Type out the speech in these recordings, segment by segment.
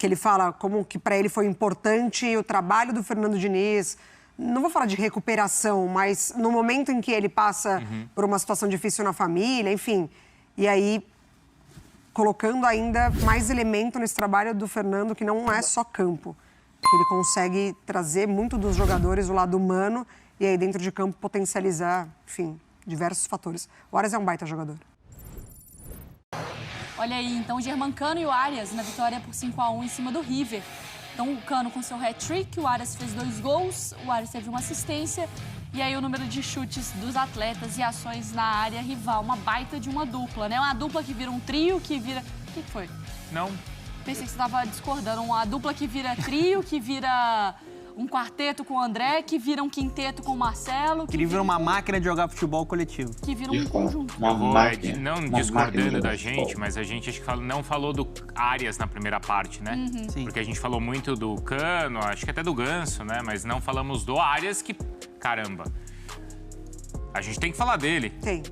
que ele fala como que para ele foi importante o trabalho do Fernando Diniz. Não vou falar de recuperação, mas no momento em que ele passa por uma situação difícil na família, enfim. E aí, colocando ainda mais elemento nesse trabalho do Fernando, que não é só campo. Que ele consegue trazer muito dos jogadores o lado humano e aí dentro de campo potencializar, enfim, diversos fatores. O Arias é um baita jogador. Olha aí, então o Germancano e o Arias na vitória por 5-1 em cima do River. Então o Cano com seu hat-trick, o Arias fez 2 gols, o Arias teve uma assistência. E aí o número de chutes dos atletas e ações na área rival, uma baita de uma dupla, né? Uma dupla que vira um trio, que vira... O que foi? Não. Pensei que você estava discordando. Uma dupla que vira trio, que vira um quarteto com o André, que vira um quinteto com o Marcelo. Que vira uma máquina de jogar futebol coletivo. Que vira um conjunto. Não discordando da gente, mas a gente acho que não falou do Arias na primeira parte, né? Sim. Porque a gente falou muito do Cano, acho que até do Ganso, né? Mas não falamos do Arias, que, caramba, a gente tem que falar dele. Tem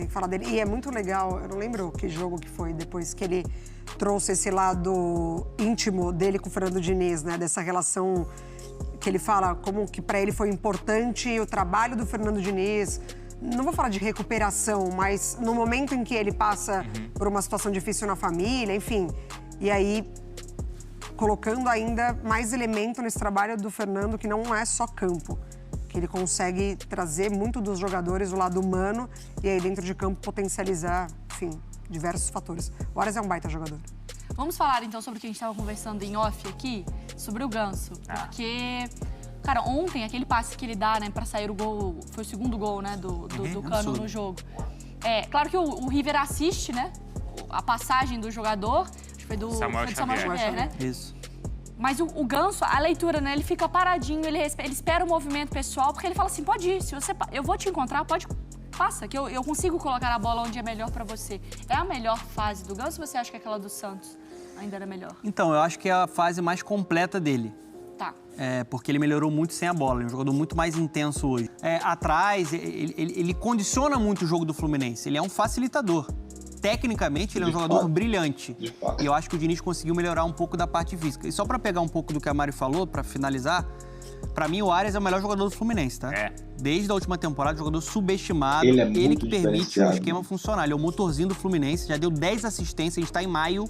que falar dele. E é muito legal, eu não lembro que jogo que foi, depois que ele trouxe esse lado íntimo dele com o Fernando Diniz, né? Dessa relação que ele fala como que para ele foi importante o trabalho do Fernando Diniz. Não vou falar de recuperação, mas no momento em que ele passa por uma situação difícil na família, enfim. E aí, colocando ainda mais elemento nesse trabalho do Fernando, que não é só campo. Que ele consegue trazer muito dos jogadores o lado humano e aí dentro de campo potencializar, enfim, diversos fatores. O Arias é um baita jogador. Vamos falar então sobre o que a gente estava conversando em off aqui, sobre o Ganso. Porque, cara, ontem aquele passe que ele dá, né, pra sair o gol, foi o segundo gol, né, do Cano no jogo. É, claro que o River assiste, né, a passagem do jogador, acho que foi do Samuel Xavier, né? Isso. Mas o Ganso, a leitura, né, ele fica paradinho, ele espera o movimento pessoal, porque ele fala assim, pode ir, se você, eu vou te encontrar, passa, que eu consigo colocar a bola onde é melhor pra você. É a melhor fase do Ganso ou você acha que aquela do Santos ainda era melhor? Então, eu acho que é a fase mais completa dele. Tá. Porque ele melhorou muito sem a bola, ele é um jogador muito mais intenso hoje. Atrás, ele condiciona muito o jogo do Fluminense, ele é um facilitador. Tecnicamente, ele é um jogador brilhante. E eu acho que o Diniz conseguiu melhorar um pouco da parte física. E só pra pegar um pouco do que a Mari falou, pra finalizar, pra mim o Arias é o melhor jogador do Fluminense, tá? Desde a última temporada, jogador subestimado, ele que permite o esquema funcionar. Ele é o motorzinho do Fluminense, já deu 10 assistências, a gente tá em maio,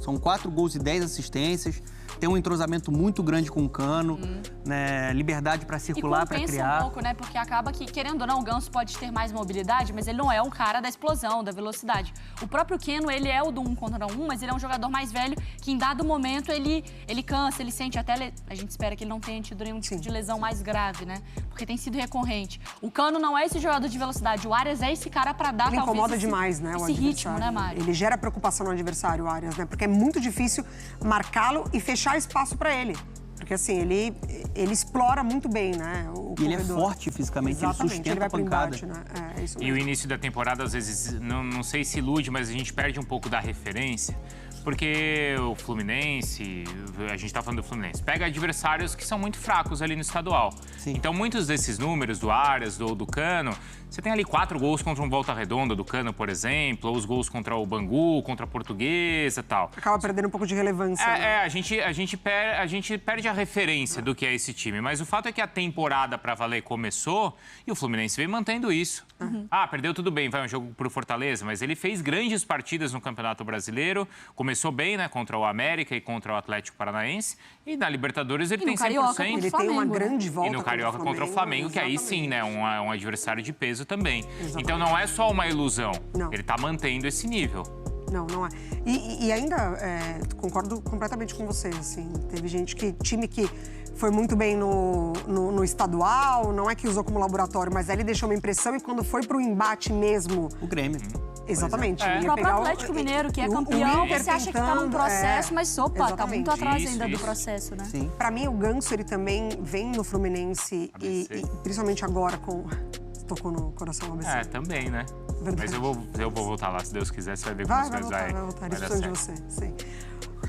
são 4 gols e 10 assistências. Tem um entrosamento muito grande com o Cano, né? Liberdade para circular, para criar. Um pouco, né? Porque acaba que, querendo ou não, o Ganso pode ter mais mobilidade, mas ele não é o cara da explosão, da velocidade. O próprio Keno, ele é o do 1 contra 1, mas ele é um jogador mais velho que, em dado momento, ele cansa, ele sente até... A gente espera que ele não tenha tido nenhum tipo de lesão mais grave, né? Porque tem sido recorrente. O Cano não é esse jogador de velocidade. O Arias é esse cara para dar, ele talvez, incomoda demais, né, esse ritmo, né, Mário? Ele gera preocupação no adversário, o Arias, né? Porque é muito difícil marcá-lo e fechar espaço para ele. Porque, assim, ele explora muito bem, né, o E ele é corredor. forte fisicamente, ele sustenta a pancada. Embate, né? É isso E mesmo. o início da temporada, às vezes, não sei se ilude, mas a gente perde um pouco da referência. Porque o Fluminense, a gente tá falando do Fluminense, pega adversários que são muito fracos ali no estadual. Sim. Então, muitos desses números do Arias, do Cano, você tem ali 4 gols contra um Volta Redonda do Cano, por exemplo, ou os gols contra o Bangu, contra a Portuguesa e tal. Acaba perdendo um pouco de relevância. Né? A gente perde a referência do que é esse time. Mas o fato é que a temporada pra valer começou e o Fluminense vem mantendo isso. Perdeu tudo bem, vai um jogo pro Fortaleza, mas ele fez grandes partidas no Campeonato Brasileiro, começou bem, né, contra o América e contra o Atlético Paranaense, e na Libertadores ele tem 100%. Ele tem uma grande volta e no Carioca contra o Flamengo, que aí sim, né, um adversário de peso também. Exatamente. Então não é só uma ilusão, ele tá mantendo esse nível. Não é. E ainda, concordo completamente com você, assim, teve time que foi muito bem no estadual, não é que usou como laboratório, mas aí ele deixou uma impressão e quando foi pro embate mesmo... O Grêmio. Exatamente. O próprio Atlético Mineiro, que é campeão, você acha que tá num processo, mas opa, tá muito atrás ainda do processo, né? Sim. Pra mim, o Ganso, ele também vem no Fluminense e principalmente agora com... Tocou no coração do ABC. Também, né? Verdade. Mas eu vou voltar lá, se Deus quiser, você vai ver como as coisas vai voltar. Isso dar de você, sim.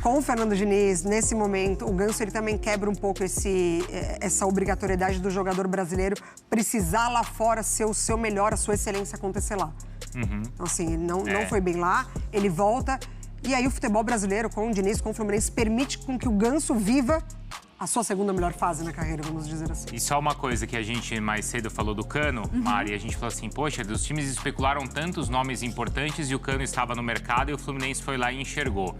Com o Fernando Diniz, nesse momento, o Ganso ele também quebra um pouco essa obrigatoriedade do jogador brasileiro precisar lá fora ser o seu melhor, a sua excelência acontecer lá. Então, assim, ele não foi bem lá, ele volta E aí o futebol brasileiro, com o Diniz, com o Fluminense, permite com que o Ganso viva a sua segunda melhor fase na carreira, vamos dizer assim. E só uma coisa que a gente mais cedo falou do Cano, Mari, a gente falou assim, poxa, os times especularam tantos nomes importantes e o Cano estava no mercado e o Fluminense foi lá e enxergou.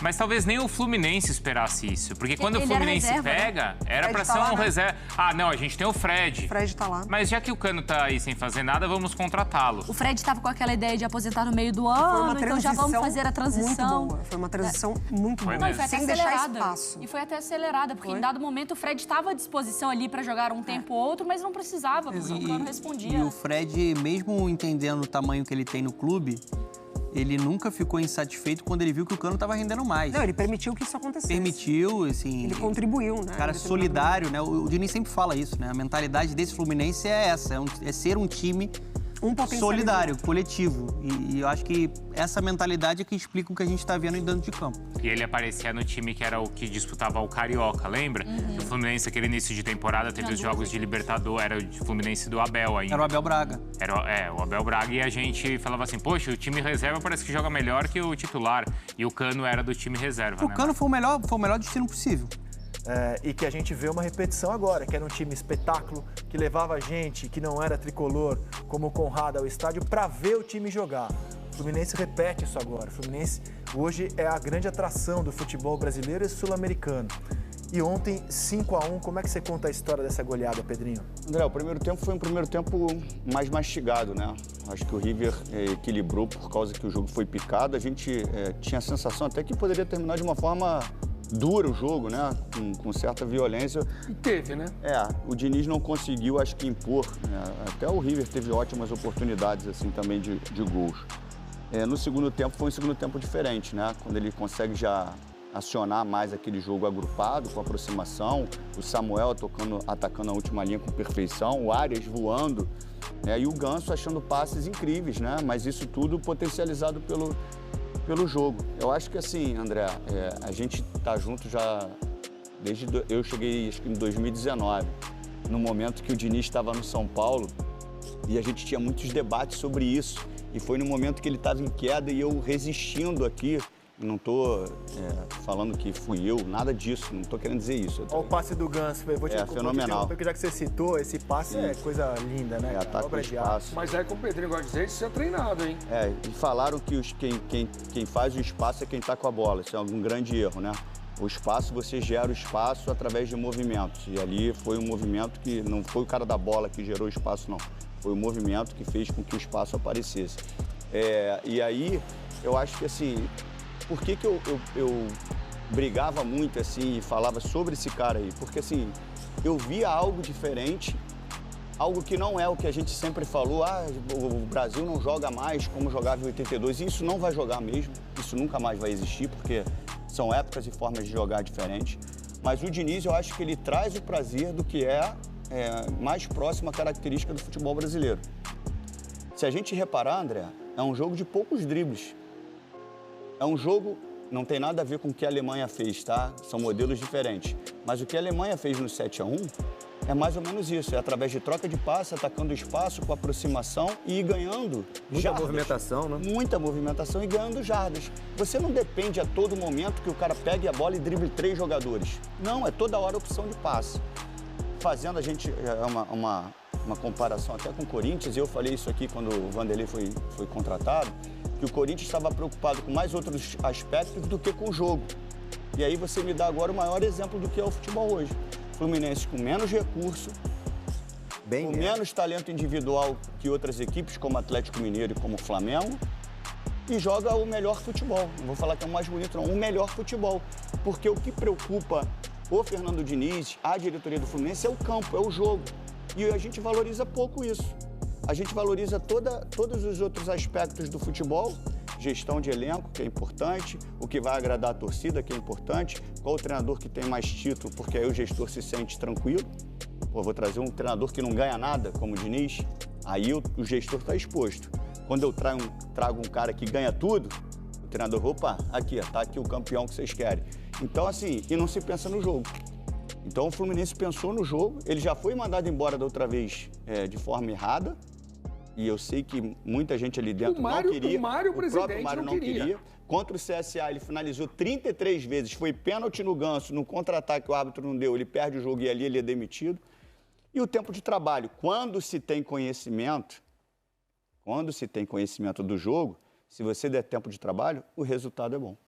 Mas talvez nem o Fluminense esperasse isso. Porque quando o Fluminense pega, era pra ser um reserva. Ah, não, a gente tem o Fred. O Fred tá lá. Mas já que o Cano tá aí sem fazer nada, vamos contratá-lo. O Fred tava com aquela ideia de aposentar no meio do ano, então já vamos fazer a transição. Muito boa. Foi uma transição muito boa. Não, e foi até sem deixar acelerada. espaço. E foi até acelerada, porque em dado momento o Fred estava à disposição ali pra jogar um tempo ou outro, mas não precisava, porque o Cano respondia. E o Fred, mesmo entendendo o tamanho que ele tem no clube, ele nunca ficou insatisfeito quando ele viu que o Cano estava rendendo mais. Não, ele permitiu que isso acontecesse. Permitiu, assim... Ele contribuiu, né? Cara solidário, né? O Diniz sempre fala isso, né? A mentalidade desse Fluminense é essa, é ser um time solidário, coletivo. E eu acho que essa mentalidade é que explica o que a gente está vendo dentro de campo. E ele aparecia no time que era o que disputava o Carioca, lembra? O Fluminense, aquele início de temporada, teve os jogos de Libertadores, era o Fluminense do Abel ainda. Era o Abel Braga. Era o Abel Braga e a gente falava assim, poxa, o time reserva parece que joga melhor que o titular. E o Cano era do time reserva, O Cano foi o melhor destino possível. E que a gente vê uma repetição agora, que era um time espetáculo, que levava gente que não era tricolor, como o Conrado, ao estádio, para ver o time jogar. O Fluminense repete isso agora. O Fluminense hoje é a grande atração do futebol brasileiro e sul-americano. E ontem, 5-1, como é que você conta a história dessa goleada, Pedrinho? André, o primeiro tempo foi um primeiro tempo mais mastigado, né? Acho que o River equilibrou por causa que o jogo foi picado. A gente tinha a sensação até que poderia terminar de uma forma dura o jogo, né? Com certa violência. E teve, né? O Diniz não conseguiu, acho que, impor. Né? Até o River teve ótimas oportunidades, assim, também de gols. No segundo tempo, foi um segundo tempo diferente, né? Quando ele consegue já acionar mais aquele jogo agrupado, com aproximação, o Samuel atacando a última linha com perfeição, o Arias voando, né? E o Ganso achando passes incríveis, né? Mas isso tudo potencializado pelo jogo. Eu acho que assim, André, a gente tá junto já desde... Eu cheguei acho que em 2019, no momento que o Diniz estava no São Paulo, e a gente tinha muitos debates sobre isso. E foi no momento que ele estava em queda e eu resistindo aqui. Não estou falando que fui eu, nada disso, não estou querendo dizer isso. Olha o passe do Ganso, vou te fenomenal. Porque já que você citou, esse passe é coisa linda, né? Ataque no espaço. Mas como o Pedrinho gosta de dizer, isso é treinado, hein? E falaram que quem faz o espaço é quem está com a bola, isso é um grande erro, né? O espaço, você gera o espaço através de movimentos. E ali foi um movimento que não foi o cara da bola que gerou o espaço, não. Foi o movimento que fez com que o espaço aparecesse. E aí, eu acho que assim... Por que eu brigava muito assim e falava sobre esse cara aí? Porque assim, eu via algo diferente, algo que não é o que a gente sempre falou, o Brasil não joga mais como jogava em 82, e isso não vai jogar mesmo, isso nunca mais vai existir, porque são épocas e formas de jogar diferentes. Mas o Diniz, eu acho que ele traz o prazer do que é mais próximo à característica do futebol brasileiro. Se a gente reparar, André, é um jogo de poucos dribles. É um jogo, não tem nada a ver com o que a Alemanha fez, tá? São modelos diferentes. Mas o que a Alemanha fez no 7-1 é mais ou menos isso. É através de troca de passe, atacando o espaço, com aproximação e ir ganhando jardas. Movimentação, né? Muita movimentação e ganhando jardas. Você não depende a todo momento que o cara pegue a bola e drible 3 jogadores. Não, é toda hora opção de passe. Fazendo a gente uma comparação até com o Corinthians, e eu falei isso aqui quando o Vanderlei foi contratado, que o Corinthians estava preocupado com mais outros aspectos do que com o jogo. E aí você me dá agora o maior exemplo do que é o futebol hoje. Fluminense com menos recurso, com menos talento individual que outras equipes, como Atlético Mineiro e como Flamengo, e joga o melhor futebol. Não vou falar que é o mais bonito, não, o melhor futebol. Porque o que preocupa o Fernando Diniz, a diretoria do Fluminense, é o campo, é o jogo. E a gente valoriza pouco isso. A gente valoriza todos os outros aspectos do futebol, gestão de elenco, que é importante, o que vai agradar a torcida, que é importante, qual o treinador que tem mais título, porque aí o gestor se sente tranquilo. Vou trazer um treinador que não ganha nada, como o Diniz, aí o gestor está exposto. Quando eu trago um cara que ganha tudo, o treinador, opa, tá aqui o campeão que vocês querem. Então, assim, e não se pensa no jogo. Então, o Fluminense pensou no jogo, ele já foi mandado embora da outra vez de forma errada, e eu sei que muita gente ali dentro não queria. O próprio Mário não queria. Contra o CSA, ele finalizou 33 vezes, foi pênalti no Ganso, no contra-ataque o árbitro não deu, ele perde o jogo e ali ele é demitido. E o tempo de trabalho, quando se tem conhecimento do jogo, se você der tempo de trabalho, o resultado é bom.